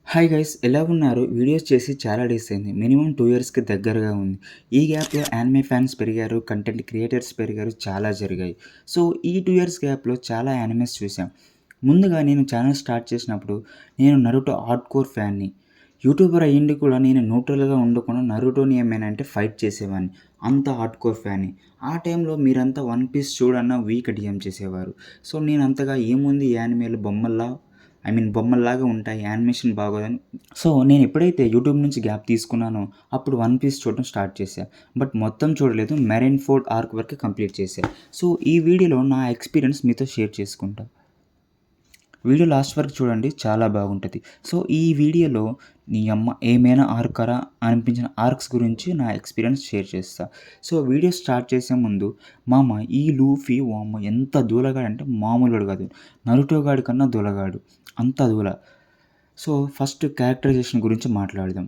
Hi guys, ఎలా ఉన్నారు? Videos చేసి చాలా డేస్ అయింది. మినిమమ్ 2 ఇయర్స్‌కి దగ్గరగా ఉంది. ఈ గ్యాప్‌లో యానిమే ఫ్యాన్స్ పెరిగారు, కంటెంట్ క్రియేటర్స్ పెరిగారు, చాలా జరిగాయి. సో, ఈ 2 ఇయర్స్ గ్యాప్‌లో చాలా యానిమేస్ చూసాం. ముందుగా నేను ఛానల్ స్టార్ట్ చేసినప్పుడు నేను నరుటో హార్డ్‌కోర్ ఫ్యాన్‌ని. యూట్యూబర్ అయ్యుండి కూడా నేను న్యూట్రల్‌గా ఉండకుండా నరుటోని ఏమైనా అంటే ఫైట్ చేసేవాడిని. అంత హార్డ్‌కోర్ ఫ్యాన్‌ని. ఆ టైంలో మీరంతా 'వన్ పీస్' చూడన్నా వీక్ డీఎం చేసేవారు. సో, నేను అంతగా ఏముంది యానిమేలు బొమ్మల్లాగా ఉంటాయి, యానిమేషన్ బాగోదని. సో, నేను ఎప్పుడైతే యూట్యూబ్ నుంచి గ్యాప్ తీసుకున్నానో అప్పుడు 'వన్ పీస్' చూడడం స్టార్ట్ చేశా. బట్ మొత్తం చూడలేదు. 'మెరైన్‌ఫోర్డ్' ఆర్క్ వరకే కంప్లీట్ చేశా. సో, ఈ వీడియోలో నా ఎక్స్‌పీరియన్స్ మీతో షేర్ చేసుకుంటా. వీడియో లాస్ట్ వరకు చూడండి, చాలా బాగుంటది. సో, ఈ వీడియోలో నీ అమ్మ ఏమైనా ఆర్కరా అనిపించిన ఆర్క్స్ గురించి నా ఎక్స్‌పీరియన్స్ షేర్ చేస్తా. సో, వీడియో స్టార్ట్ చేసే ముందు ఈ లూఫీ వామ్మో ఎంత దూలగాడంటే మామూలోడు కాదు. నరుటో గాడి కన్నా దూలగాడు. అంత దూల. సో, ఫస్ట్ క్యారెక్టరైజేషన్ గురించి మాట్లాడదాం.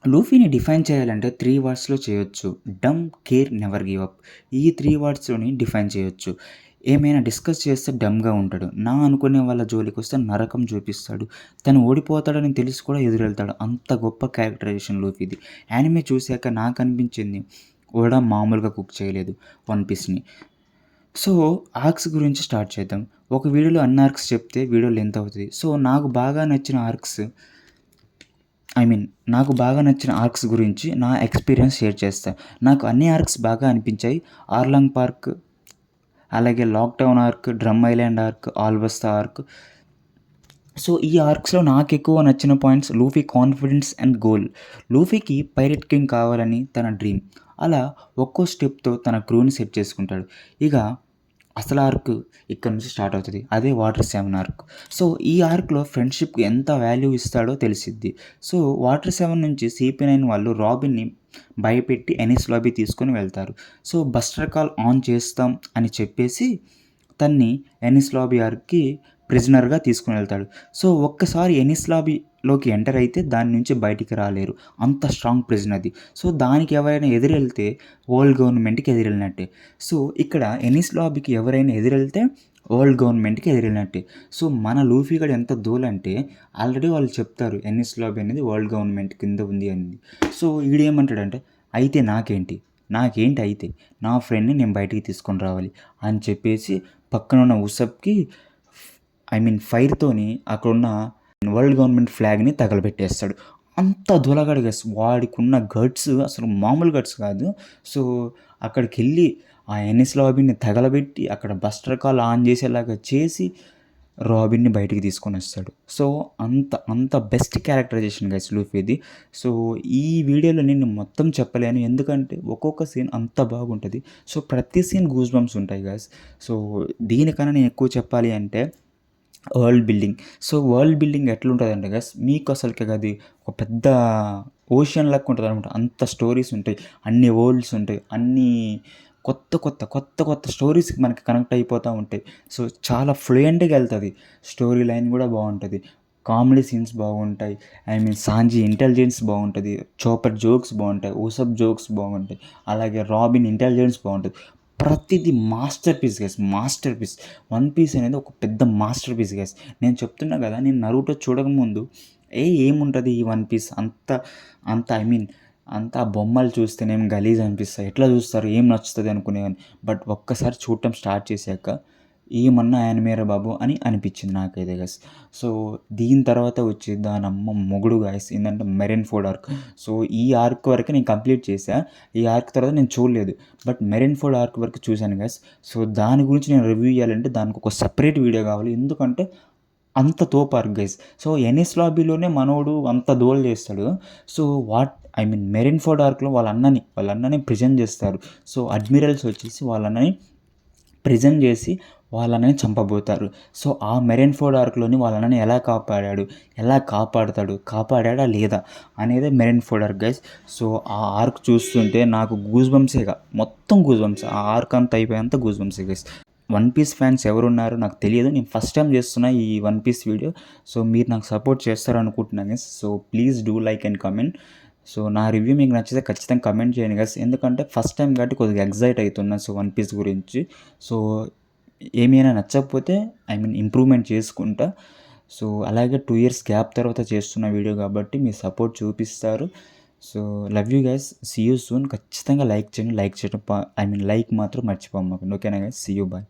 లూఫీని డిఫైన్ చేయాలంటే 3 వర్డ్స్‌లో చేయొచ్చు. డమ్, కేర్, నెవర్ గివ్ అప్. ఈ 3 వర్డ్స్‌లోని డిఫైన్ చేయొచ్చు. ఏమైనా డిస్కస్ చేస్తే డమ్‌గా ఉంటాడు. నా అనుకునే వాళ్ళ జోలికొస్తే నరకం చూపిస్తాడు. తను ఓడిపోతాడని తెలిసి కూడా ఎదురెళ్తాడు. అంత గొప్ప క్యారెక్టరైజేషన్ లూఫీది. యానిమే చూసాక నాకనిపించింది ఓడా మామూలుగా కుక్ చేయలేదు 'వన్ పీస్‌ని'. సో, ఆర్క్స్ గురించి స్టార్ట్ చేద్దాం. ఒక వీడియోలో అన్ని ఆర్క్స్ చెప్తే వీడియో లెంత్ అవుతది. సో, నాకు బాగా నచ్చిన ఆర్క్స్ గురించి నా ఎక్స్‌పీరియన్స్ షేర్ చేస్తా. నాకు అన్ని ఆర్క్స్ బాగా అనిపించాయి. ఆర్లాంగ్ పార్క్, అలాగే Loguetown arc, Drum Island arc, Alabasta arc. So, ఈ ఆర్క్స్‌లో నాకెక్కువ నచ్చిన points Luffy confidence and goal. లూఫీకి పైరేట్ కింగ్ కావాలని తన డ్రీమ్. అలా ఒక్కో స్టెప్‌తో తన క్రూని సెట్ చేసుకుంటాడు. ఇక అసలు ఆర్క్ ఇక్కడ నుంచి స్టార్ట్ అవుతది. అదే వాటర్ 7 ఆర్క్. సో, ఈ ఆర్క్‌లో ఫ్రెండ్‌షిప్‌కి ఎంత వాల్యూ ఇస్తాడో తెలిసిద్ది. సో, వాటర్ 7 నుంచి CP9 వాళ్ళు రాబిన్‌ని భయపెట్టి ఎనిస్ లాబీ తీసుకొని వెళ్తారు. సో, బస్టర్ కాల్ ఆన్ చేస్తాం అని చెప్పేసి తన్ని ఎనిస్ లాబీ ఆర్క్‌కి ప్రిజనర్‌గా తీసుకొని వెళ్తాడు. సో, ఒక్కసారి ఎనిస్ లాబీలోకి ఎంటర్ అయితే దాని నుంచి బయటికి రాలేరు. అంత స్ట్రాంగ్ ప్రిజన్ అది. సో, దానికి ఎవరైనా ఎదురెళ్తే వరల్డ్ గవర్నమెంట్‌కి ఎదురెళ్ళినట్టే. సో, ఇక్కడ ఎనిస్ లాబీకి ఎవరైనా ఎదురెళ్తే వరల్డ్ గవర్నమెంట్‌కి ఎదురెళ్ళినట్టే. సో, మన లూఫీ గాడు ఎంత దూలంటే ఆల్రెడీ వాళ్ళు చెప్తారు ఎనిస్ లాబీ అనేది వరల్డ్ గవర్నమెంట్ కింద ఉంది అని. సో, ఈడేమంటాడంటే అయితే నాకేంటి అయితే నా ఫ్రెండ్‌ని నేను బయటికి తీసుకొని రావాలి అని చెప్పేసి పక్కనున్న ఉసప్‌కి ఫైర్‌తోని అక్కడున్న వరల్డ్ గవర్నమెంట్ ఫ్లాగ్‌ని తగలబెట్టేస్తాడు. అంత దూలగాడు గైస్. వాడికున్న గట్స్ అసలు మామూలు గట్స్ కాదు. సో, అక్కడికెళ్ళి ఆ ఎనిస్ లాబీని తగలబెట్టి అక్కడ బస్టర్ కాల్ ఆన్ చేసేలాగా చేసి రాబిన్‌ని బయటికి తీసుకొనొస్తాడు. సో, అంత బెస్ట్ క్యారెక్టరైజేషన్ గైస్ లూఫీది. సో, ఈ వీడియోలో నేను మొత్తం చెప్పలేను. ఎందుకంటే ఒక్కొక్క సీన్ అంత బాగుంటది. సో, ప్రతి సీన్ గూస్ బంప్స్ ఉంటాయి గైస్. సో, దీనికన్నా నేను ఎక్కువ చెప్పాలి అంటే world building. So, world building ఎట్లుంటదంటే గైస్ మీకు అసలుకి అది ఒక పెద్ద ఓషన్ లెక్క ఉంటదనమాట. అంత స్టోరీస్ ఉంటాయి. అన్ని వరల్డ్స్ ఉంటాయి. అన్నీ కొత్త స్టోరీస్‌కి మనకి కనెక్ట్ అయిపోతా ఉంటాయి. సో, చాలా ఫ్లూయెంట్‌గా ఎళ్తది. స్టోరీ లైన్ కూడా బావుంటది. కామెడీ సీన్స్ బాగుంటాయి. సాంజీ ఇంటెలిజెన్స్ బాగుంటది. చోపర్ జోక్స్ బాగుంటాయి. ఉసప్ జోక్స్ బాగుంటాయి. అలాగే రాబిన్ ఇంటెలిజెన్స్ బాగుంటది. ప్రతిది masterpiece guys. Masterpiece. 'One Piece' అనేది ఒక పెద్ద మాస్టర్ పీస్ గైస్. నేను చెప్తున్నా కదా, నేను 'నరుటో' చూడకముందు ఏముంటది ఈ 'వన్ పీస్' అంత అంతా బొమ్మలు చూస్తేనేమో గలీజ్ అనిపిస్తాయి. ఎట్లా చూస్తారు, ఏం నచ్చుతది అనుకునేవాడిని. బట్ ఒక్కసారి చూడటం స్టార్ట్ చేశాక ఏమన్నా యానిమేరా బాబు అని అనిపించింది నాకైతే గైస్. సో, దీని తర్వాత వచ్చి దానమ్మ మొగుడు గైస్ ఏందంటే 'మెరైన్‌ఫోర్డ్' ఆర్క్. సో, ఈ ఆర్క్ వరకే నేను కంప్లీట్ చేశా. ఈ ఆర్క్ తర్వాత నేను చూడలేదు. బట్ 'మెరైన్‌ఫోర్డ్' ఆర్క్ వరకు చూశాను గైస్. సో, దాని గురించి నేను రివ్యూ ఇయ్యాలంటే దానికి ఒక సెపరేట్ వీడియో కావాలి. ఎందుకంటే అంత తోపు ఆర్క్ గైస్. సో, ఎనిస్ లాబీలోనే మనోడు అంత దోల చేస్తాడు. సో, 'మెరైన్‌ఫోర్డ్' ఆర్క్‌లో వాళ్ళ అన్నని ప్రిజన్ చేస్తారు. సో, అడ్మిరల్స్ వచ్చేసి వాళ్ళన్నని ప్రిజన్ చేసి వాళ్ళని చంపబోతారు. సో, ఆ 'మెరైన్‌ఫోర్డ్' ఆర్క్‌లోని వాళ్ళని ఎలా కాపాడాడు, ఎలా కాపాడతాడు, కాపాడాడా లేదా అనేదే 'మెరైన్‌ఫోర్డ్' ఆర్క్ గైస్. సో, ఆ ఆర్క్ చూస్తుంటే నాకు గూస్ బంప్సేగా, మొత్తం గూస్ బంప్స్. ఆ ఆర్క్ అంతా అయిపోయేంత గూస్ బంప్సే గైస్. 'వన్ పీస్' ఫ్యాన్స్ ఎవరున్నారో నాకు తెలియదు. నేను ఫస్ట్ టైం చేస్తున్నా ఈ 'వన్ పీస్' వీడియో. సో, మీరు నాకు సపోర్ట్ చేస్తారనుకుంటున్నాను guys. So, please do like and comment. So, నా రివ్యూ మీకు నచ్చితే ఖచ్చితంగా కమెంట్ చేయండి గైస్. ఎందుకంటే ఫస్ట్ టైం కాబట్టి కొద్దిగా ఎక్సైట్ అవుతున్నా. సో, 'వన్ పీస్' గురించి. సో, ఏమైనా నచ్చకపోతే ఇంప్రూవ్‌మెంట్ చేసుకుంటా. సో అలాగే 2 ఇయర్స్ గ్యాప్ తర్వాత చేస్తున్న వీడియో కాబట్టి మీ సపోర్ట్ చూపిస్తారు. So love you guys. See you soon. ఖచ్చితంగా లైక్ చేయండి. లైక్ చేయడం లైక్ మాత్రం మర్చిపోమాకండి. ఓకేనా గైస్? See you. బాయ్.